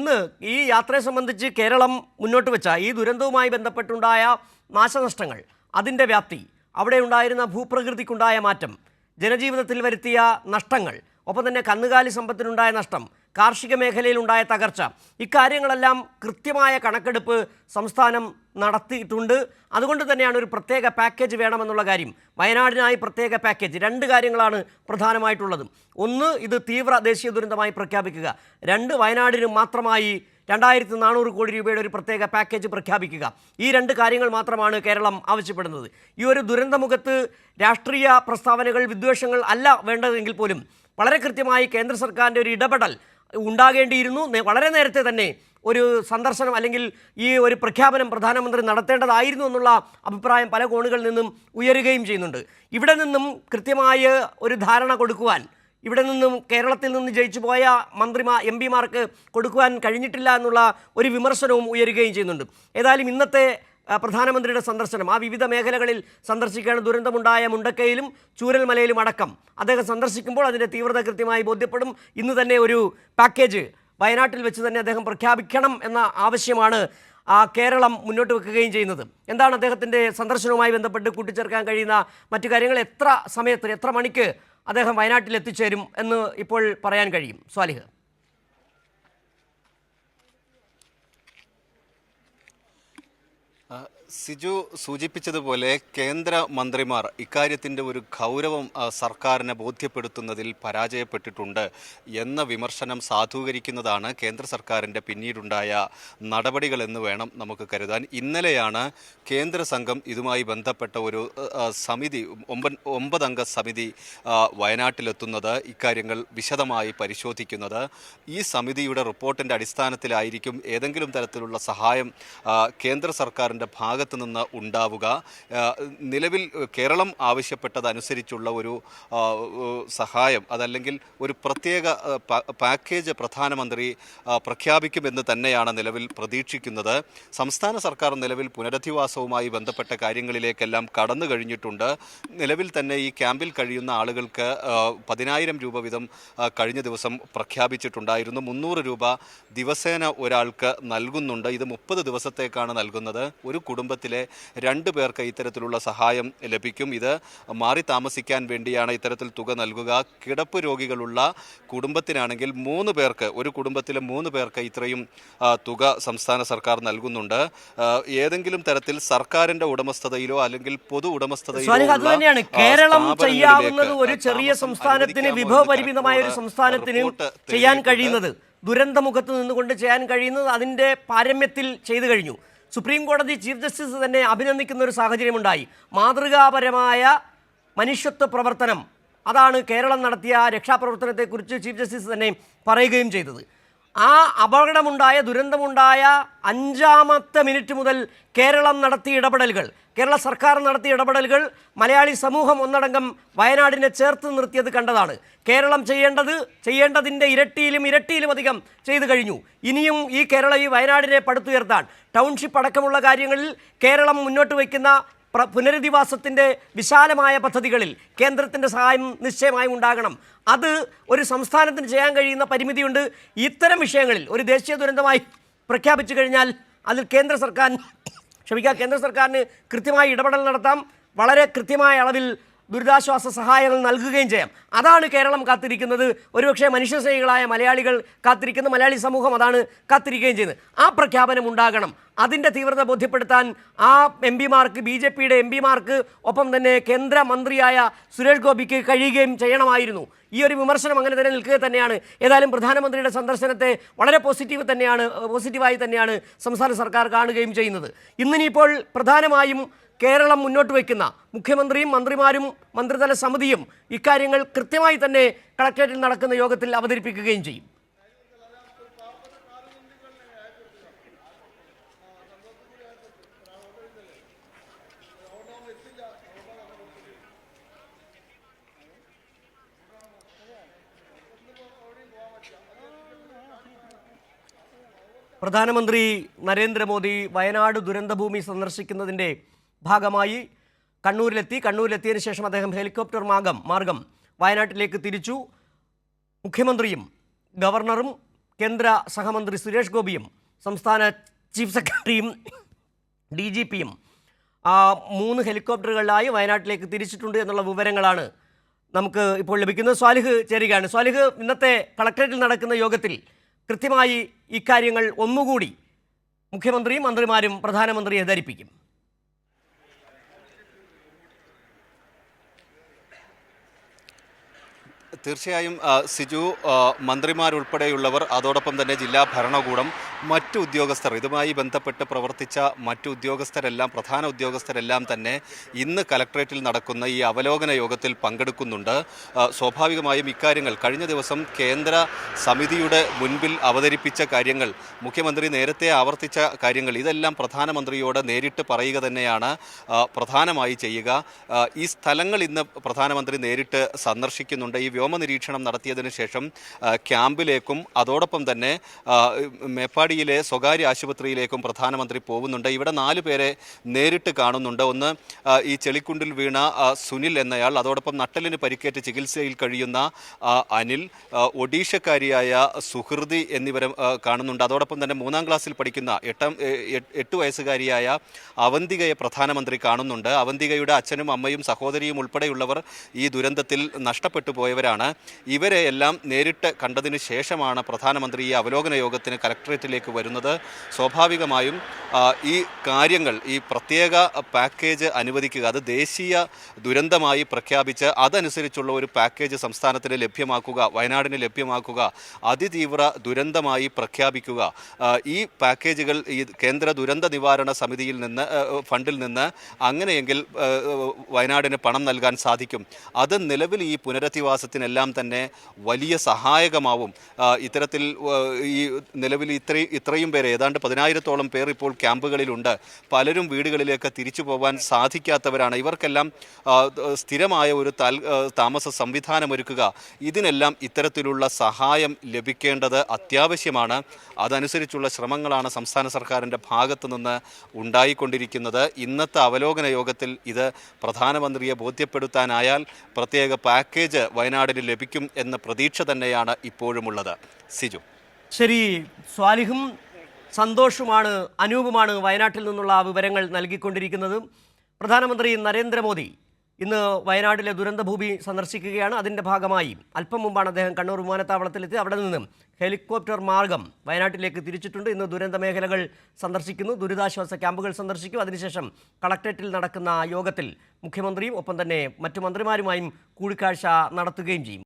ഇന്ന് ഈ യാത്രയെ സംബന്ധിച്ച് കേരളം മുന്നോട്ട് വെച്ച ഈ ദുരന്തവുമായി ബന്ധപ്പെട്ടുണ്ടായ നാശനഷ്ടങ്ങൾ, അതിൻ്റെ വ്യാപ്തി, അവിടെ ഉണ്ടായിരുന്ന ഭൂപ്രകൃതിക്കുണ്ടായ മാറ്റം, ജനജീവിതത്തിൽ വരുത്തിയ നഷ്ടങ്ങൾ, ഒപ്പം തന്നെ കന്നുകാലി സമ്പത്തിനുണ്ടായ നഷ്ടം, കാർഷിക മേഖലയിലുണ്ടായ തകർച്ച, ഇക്കാര്യങ്ങളെല്ലാം കൃത്യമായ കണക്കെടുപ്പ് സംസ്ഥാനം നടത്തിയിട്ടുണ്ട്. അതുകൊണ്ട് തന്നെയാണ് ഒരു പ്രത്യേക പാക്കേജ് വേണമെന്നുള്ള കാര്യം. വയനാടിനായി പ്രത്യേക പാക്കേജ്. രണ്ട് കാര്യങ്ങളാണ് പ്രധാനമായിട്ടുള്ളത്. ഒന്ന്, ഇത് തീവ്ര ദേശീയ ദുരന്തമായി പ്രഖ്യാപിക്കുക. രണ്ട്, വയനാടിന് മാത്രമായി 2400 കോടി രൂപയുടെ ഒരു പ്രത്യേക പാക്കേജ് പ്രഖ്യാപിക്കുക. ഈ രണ്ട് കാര്യങ്ങൾ മാത്രമാണ് കേരളം ആവശ്യപ്പെടുന്നത്. ഈ ഒരു ദുരന്തമുഖത്ത് രാഷ്ട്രീയ പ്രസ്താവനകൾ, വിദ്വേഷങ്ങൾ അല്ല വേണ്ടതെങ്കിൽ പോലും വളരെ കൃത്യമായി കേന്ദ്ര സർക്കാരിൻ്റെ ഒരു ഇടപെടൽ ഉണ്ടാകേണ്ടിയിരുന്നു. വളരെ നേരത്തെ തന്നെ ഒരു സന്ദർശനം അല്ലെങ്കിൽ ഈ ഒരു പ്രഖ്യാപനം പ്രധാനമന്ത്രി നടത്തേണ്ടതായിരുന്നു എന്നുള്ള അഭിപ്രായം പല കോണുകളിൽ നിന്നും ഉയരുകയും ചെയ്യുന്നുണ്ട്. ഇവിടെ നിന്നും കൃത്യമായ ഒരു ധാരണ കൊടുക്കുവാൻ, ഇവിടെ നിന്നും കേരളത്തിൽ നിന്ന് ജയിച്ചു പോയ എം പിമാർക്ക് കൊടുക്കുവാൻ കഴിഞ്ഞിട്ടില്ല എന്നുള്ള ഒരു വിമർശനവും ഉയരുകയും ചെയ്യുന്നുണ്ട്. ഏതായാലും ഇന്നത്തെ പ്രധാനമന്ത്രിയുടെ സന്ദർശനം, ആ വിവിധ മേഖലകളിൽ സന്ദർശിക്കുകയാണ്. ദുരന്തമുണ്ടായ മുണ്ടക്കയിലും ചൂരൽമലയിലും അടക്കം അദ്ദേഹം സന്ദർശിക്കുമ്പോൾ അതിൻ്റെ തീവ്രത കൃത്യമായി ബോധ്യപ്പെടും. ഇന്ന് തന്നെ ഒരു പാക്കേജ് വയനാട്ടിൽ വെച്ച് തന്നെ അദ്ദേഹം പ്രഖ്യാപിക്കണം എന്ന ആവശ്യമാണ് കേരളം മുന്നോട്ട് വെക്കുകയും ചെയ്യുന്നത്. എന്താണ് അദ്ദേഹത്തിൻ്റെ സന്ദർശനവുമായി ബന്ധപ്പെട്ട് കൂട്ടിച്ചേർക്കാൻ കഴിയുന്ന മറ്റു കാര്യങ്ങൾ? എത്ര സമയത്ത്, എത്ര മണിക്ക് അദ്ദേഹം വയനാട്ടിൽ എത്തിച്ചേരും എന്ന് ഇപ്പോൾ പറയാൻ കഴിയും? സ്വാലിഹ്. സിജു സൂചിപ്പിച്ചതുപോലെ കേന്ദ്ര മന്ത്രിമാർ ഇക്കാര്യത്തിൻ്റെ ഒരു ഗൗരവം സർക്കാരിനെ ബോധ്യപ്പെടുത്തുന്നതിൽ പരാജയപ്പെട്ടിട്ടുണ്ട് എന്ന വിമർശനം സാധൂകരിക്കുന്നതാണ് കേന്ദ്ര സർക്കാരിൻ്റെ പിന്നീടുണ്ടായ നടപടികളെന്ന് വേണം നമുക്ക് കരുതാൻ. ഇന്നലെയാണ് കേന്ദ്ര സംഘം ഇതുമായി ബന്ധപ്പെട്ട ഒരു സമിതി, 9 അംഗ സമിതി വയനാട്ടിലെത്തുന്നത്, ഇക്കാര്യങ്ങൾ വിശദമായി പരിശോധിക്കുന്നത്. ഈ സമിതിയുടെ റിപ്പോർട്ടിൻ്റെ അടിസ്ഥാനത്തിലായിരിക്കും ഏതെങ്കിലും തരത്തിലുള്ള സഹായം കേന്ദ്ര സർക്കാരിൻ്റെ ഭാഗത്ത് നിന്ന് ഉണ്ടാവുക. നിലവിൽ കേരളം ആവശ്യപ്പെട്ടതനുസരിച്ചുള്ള ഒരു സഹായം, അതല്ലെങ്കിൽ ഒരു പ്രത്യേക പാക്കേജ് പ്രധാനമന്ത്രി പ്രഖ്യാപിക്കുമെന്ന് തന്നെയാണ് നിലവിൽ പ്രതീക്ഷിക്കുന്നത്. സംസ്ഥാന സർക്കാർ നിലവിൽ പുനരധിവാസവുമായി ബന്ധപ്പെട്ട കാര്യങ്ങളിലേക്കെല്ലാം കടന്നു കഴിഞ്ഞിട്ടുണ്ട്. നിലവിൽ തന്നെ ഈ ക്യാമ്പിൽ കഴിയുന്ന ആളുകൾക്ക് 10,000 രൂപ വീതം കഴിഞ്ഞ ദിവസം പ്രഖ്യാപിച്ചിട്ടുണ്ടായിരുന്നു. 300 രൂപ ദിവസേന ഒരാൾക്ക് നൽകുന്നുണ്ട്. ഇത് 30 ദിവസത്തേക്കാണ് നൽകുന്നത്. ഒരു കുടുംബത്തിലെ 2 പേർക്ക് ഇത്തരത്തിലുള്ള സഹായം ലഭിക്കും. ഇത് മാറി താമസിക്കാൻ വേണ്ടിയാണ് ഇത്തരത്തിൽ തുക നൽകുക. കിടപ്പ് രോഗികളുള്ള കുടുംബത്തിനാണെങ്കിൽ 3 പേർക്ക്, ഒരു കുടുംബത്തിലെ 3 പേർക്ക് ഇത്രയും തുക സംസ്ഥാന സർക്കാർ നൽകുന്നുണ്ട്. ഏതെങ്കിലും തരത്തിൽ സർക്കാരിന്റെ ഉടമസ്ഥതയിലോ അല്ലെങ്കിൽ പൊതു ഉടമസ്ഥതയിലോ കേരളം ചെയ്യാവുന്നത് ഒരു ചെറിയ സംസ്ഥാനത്തിന്, വിഭവപരിമിതമായ ഒരു സംസ്ഥാനത്തിന് ചെയ്യാൻ കഴിയുന്നത്, ദുരന്തമുഖത്ത് നിന്നുകൊണ്ട് ചെയ്യാൻ കഴിയുന്നത് അതിൻ്റെ പാരമ്യത്തിൽ ചെയ്തു കഴിഞ്ഞു. സുപ്രീം കോടതി ചീഫ് ജസ്റ്റിസ് തന്നെ അഭിനന്ദിക്കുന്ന ഒരു സാഹചര്യമുണ്ടായി. മാതൃകാപരമായ മനുഷ്യത്വ പ്രവർത്തനം, അതാണ് കേരളം നടത്തിയ രക്ഷാപ്രവർത്തനത്തെക്കുറിച്ച് ചീഫ് ജസ്റ്റിസ് തന്നെ പറയുകയും ചെയ്തത്. ആ അപകടമുണ്ടായ, ദുരന്തമുണ്ടായ 5-ാമത്തെ മിനിറ്റ് മുതൽ കേരളം നടത്തിയ ഇടപെടലുകൾ, കേരള സർക്കാർ നടത്തിയ ഇടപെടലുകൾ മലയാളി സമൂഹം ഒന്നടങ്കം വയനാടിനെ ചേർത്ത് നിർത്തിയത് കണ്ടതാണ്. കേരളം ചെയ്യേണ്ടതിൻ്റെ ഇരട്ടിയിലും അധികം ചെയ്തു കഴിഞ്ഞു. ഇനിയും ഈ വയനാടിനെ പടുത്തുയർത്താൻ, ടൗൺഷിപ്പ് അടക്കമുള്ള കാര്യങ്ങളിൽ കേരളം മുന്നോട്ട് വയ്ക്കുന്ന പുനരധിവാസത്തിൻ്റെ വിശാലമായ പദ്ധതികളിൽ കേന്ദ്രത്തിൻ്റെ സഹായം നിശ്ചയമായും ഉണ്ടാകണം. അത് ഒരു സംസ്ഥാനത്തിന് ചെയ്യാൻ കഴിയുന്ന പരിമിതിയുണ്ട്. ഇത്തരം വിഷയങ്ങളിൽ ഒരു ദേശീയ ദുരന്തമായി പ്രഖ്യാപിച്ചു കഴിഞ്ഞാൽ അതിൽ കേന്ദ്ര സർക്കാരിന് കൃത്യമായി ഇടപെടൽ നടത്താം. വളരെ കൃത്യമായ അളവിൽ ദുരിതാശ്വാസ സഹായങ്ങൾ നൽകുകയും ചെയ്യാം. അതാണ് കേരളം കാത്തിരിക്കുന്നത്. ഒരുപക്ഷെ മനുഷ്യസ്നേഹികളായ മലയാളികൾ കാത്തിരിക്കുന്ന, മലയാളി സമൂഹം അതാണ് കാത്തിരിക്കുകയും ചെയ്യുന്നത്. ആ പ്രഖ്യാപനം ഉണ്ടാകണം. അതിൻ്റെ തീവ്രത ബോധ്യപ്പെടുത്താൻ ആ എംപിമാർക്ക്, BJPയുടെ എംപിമാർക്ക്, ഒപ്പം തന്നെ കേന്ദ്രമന്ത്രിയായ സുരേഷ് ഗോപിക്ക് കഴിയുകയും ചെയ്യണമായിരുന്നു. ഈ ഒരു വിമർശനം അങ്ങനെ തന്നെ നിൽക്കുക തന്നെയാണ്. ഏതായാലും പ്രധാനമന്ത്രിയുടെ സന്ദർശനത്തെ വളരെ പോസിറ്റീവായി തന്നെയാണ് സംസ്ഥാന സർക്കാർ കാണുകയും ചെയ്യുന്നത്. ഇന്നിനിപ്പോൾ പ്രധാനമായും കേരളം മുന്നോട്ട് വയ്ക്കുന്ന മുഖ്യമന്ത്രിയും മന്ത്രിമാരും മന്ത്രിതല സമിതിയും ഇക്കാര്യങ്ങൾ കൃത്യമായി തന്നെ കളക്ടറേറ്റിൽ നടക്കുന്ന യോഗത്തിൽ അവതരിപ്പിക്കുകയും ചെയ്യും. പ്രധാനമന്ത്രി നരേന്ദ്രമോദി വയനാട് ദുരന്തഭൂമി സന്ദർശിക്കുന്നതിൻ്റെ ഭാഗമായി കണ്ണൂരിലെത്തിയതിനു ശേഷം അദ്ദേഹം ഹെലികോപ്റ്റർ മാർഗം വയനാട്ടിലേക്ക് തിരിച്ചു. മുഖ്യമന്ത്രിയും ഗവർണറും കേന്ദ്ര സഹമന്ത്രി സുരേഷ് ഗോപിയും സംസ്ഥാന ചീഫ് സെക്രട്ടറിയും DGPയും 3 ഹെലികോപ്റ്ററുകളിലായി വയനാട്ടിലേക്ക് തിരിച്ചിട്ടുണ്ട് എന്നുള്ള വിവരങ്ങളാണ് നമുക്ക് ഇപ്പോൾ ലഭിക്കുന്നത്. സ്വാലിഹ് ചേരുകയാണ്. സ്വാലിഹ്, ഇന്നത്തെ കളക്ടറേറ്റിൽ നടക്കുന്ന യോഗത്തിൽ കൃത്യമായി ഇക്കാര്യങ്ങൾ ഒന്നുകൂടി മുഖ്യമന്ത്രിയും മന്ത്രിമാരും പ്രധാനമന്ത്രിയെ ധരിപ്പിക്കും. തീർച്ചയായും സിജു, മന്ത്രിമാരുൾപ്പെടെയുള്ളവർ, അതോടൊപ്പം തന്നെ ജില്ലാ ഭരണകൂടം, മറ്റു ഉദ്യോഗസ്ഥർ, ഇതുമായി ബന്ധപ്പെട്ട് പ്രവർത്തിച്ച മറ്റു ഉദ്യോഗസ്ഥരെല്ലാം, പ്രധാന ഉദ്യോഗസ്ഥരെല്ലാം തന്നെ ഇന്ന് കലക്ട്രേറ്റിൽ നടക്കുന്ന ഈ അവലോകന യോഗത്തിൽ പങ്കെടുക്കുന്നുണ്ട്. സ്വാഭാവികമായും ഇക്കാര്യങ്ങൾ കഴിഞ്ഞ ദിവസം കേന്ദ്ര സമിതിയുടെ മുൻപിൽ അവതരിപ്പിച്ച കാര്യങ്ങൾ, മുഖ്യമന്ത്രി നേരത്തെ ആവർത്തിച്ച കാര്യങ്ങൾ, ഇതെല്ലാം പ്രധാനമന്ത്രിയോട് നേരിട്ട് പറയുക തന്നെയാണ് പ്രധാനമായി ചെയ്യുക. ഈ സ്ഥലങ്ങൾ ഇന്ന് പ്രധാനമന്ത്രി നേരിട്ട് സന്ദർശിക്കുന്നുണ്ട്. ഈ വ്യോമ നിരീക്ഷണം നടത്തിയതിനു ശേഷം ക്യാമ്പിലേക്കും അതോടൊപ്പം തന്നെ മേപ്പാടിയിലെ സ്വകാര്യ ആശുപത്രിയിലേക്കും പ്രധാനമന്ത്രി പോകുന്നുണ്ട്. ഇവിടെ 4 പേരെ നേരിട്ട് കാണുന്നുണ്ട്. ഒന്ന് ഈ ചെളിക്കുണ്ടിൽ വീണ സുനിൽ എന്നയാൾ, അതോടൊപ്പം നട്ടലിന് പരിക്കേറ്റ് ചികിത്സയിൽ കഴിയുന്ന അനിൽ, ഒഡീഷക്കാരിയായ സുഹൃതി എന്നിവരെ കാണുന്നുണ്ട്. അതോടൊപ്പം തന്നെ 3ാം ക്ലാസ്സിൽ പഠിക്കുന്ന 8 വയസ്സുകാരിയായ അവന്തികയെ പ്രധാനമന്ത്രി കാണുന്നുണ്ട്. അവന്തികയുടെ അച്ഛനും അമ്മയും സഹോദരിയും ഉൾപ്പെടെയുള്ളവർ ഈ ദുരന്തത്തിൽ നഷ്ടപ്പെട്ടു പോയവരാണ്. ഇവരെ എല്ലാം നേരിട്ട് കണ്ടതിന് ശേഷമാണ് പ്രധാനമന്ത്രി ഈ അവലോകന യോഗത്തിന് കലക്ട്രേറ്റിലേക്ക് വരുന്നത്. സ്വാഭാവികമായും ഈ കാര്യങ്ങൾ, ഈ പ്രത്യേക പാക്കേജ് അനുവദിക്കുക, അത് ദേശീയ ദുരന്തമായി പ്രഖ്യാപിച്ച് അതനുസരിച്ചുള്ള ഒരു പാക്കേജ് സംസ്ഥാനത്തിന് ലഭ്യമാക്കുക, വയനാടിന് ലഭ്യമാക്കുക, അതിതീവ്ര ദുരന്തമായി പ്രഖ്യാപിക്കുക, ഈ പാക്കേജുകൾ ഈ കേന്ദ്ര ദുരന്ത നിവാരണ സമിതിയിൽ നിന്ന്, ഫണ്ടിൽ നിന്ന് അങ്ങനെയെങ്കിൽ വയനാടിന് പണം നൽകാൻ സാധിക്കും. അത് നിലവിൽ ഈ പുനരധിവാസത്തിനെല്ലാം തന്നെ വലിയ സഹായകമാവും. ഇത്തരത്തിൽ ഈ നിലവിൽ ഇത്രയും പേരെ, ഏതാണ്ട് 10,000-ഓളം പേർ ഇപ്പോൾ ക്യാമ്പുകളിലുണ്ട്. പലരും വീടുകളിലേക്ക് തിരിച്ചു പോകാൻ സാധിക്കാത്തവരാണ്. ഇവർക്കെല്ലാം സ്ഥിരമായ ഒരു താമസ സംവിധാനമൊരുക്കുക, ഇതിനെല്ലാം ഇത്തരത്തിലുള്ള സഹായം ലഭിക്കേണ്ടത് അത്യാവശ്യമാണ്. അതനുസരിച്ചുള്ള ശ്രമങ്ങളാണ് സംസ്ഥാന സർക്കാരിൻ്റെ ഭാഗത്തു നിന്ന് ഉണ്ടായിക്കൊണ്ടിരിക്കുന്നത്. ഇന്നത്തെ അവലോകന യോഗത്തിൽ ഇത് പ്രധാനമന്ത്രിയെ ബോധ്യപ്പെടുത്താനായാൽ പ്രത്യേക പാക്കേജ് വയനാടിന് ലഭിക്കും എന്ന പ്രതീക്ഷ തന്നെയാണ് ഇപ്പോഴുമുള്ളത്. സിജു. ശരി, സ്വാലിഹും സന്തോഷുമാണ്, അനൂപുമാണ് വയനാട്ടിൽ നിന്നുള്ള വിവരങ്ങൾ നൽകിക്കൊണ്ടിരിക്കുന്നത്. പ്രധാനമന്ത്രി നരേന്ദ്രമോദി ഇന്ന് വയനാട്ടിലെ ദുരന്തഭൂമി സന്ദർശിക്കുകയാണ്. അതിൻ്റെ ഭാഗമായി അല്പം മുമ്പാണ് അദ്ദേഹം കണ്ണൂർ വിമാനത്താവളത്തിലെത്തി. അവിടെ നിന്നും ഹെലികോപ്റ്റർ മാർഗം വയനാട്ടിലേക്ക് തിരിച്ചിട്ടുണ്ട്. ഇന്ന് ദുരന്ത മേഖലകൾ സന്ദർശിക്കുന്നു, ദുരിതാശ്വാസ ക്യാമ്പുകൾ സന്ദർശിക്കും. അതിനുശേഷം കളക്ട്രേറ്റിൽ നടക്കുന്ന യോഗത്തിൽ മുഖ്യമന്ത്രിയും ഒപ്പം തന്നെ മറ്റു മന്ത്രിമാരുമായും കൂടിക്കാഴ്ച നടത്തുകയും ചെയ്യും.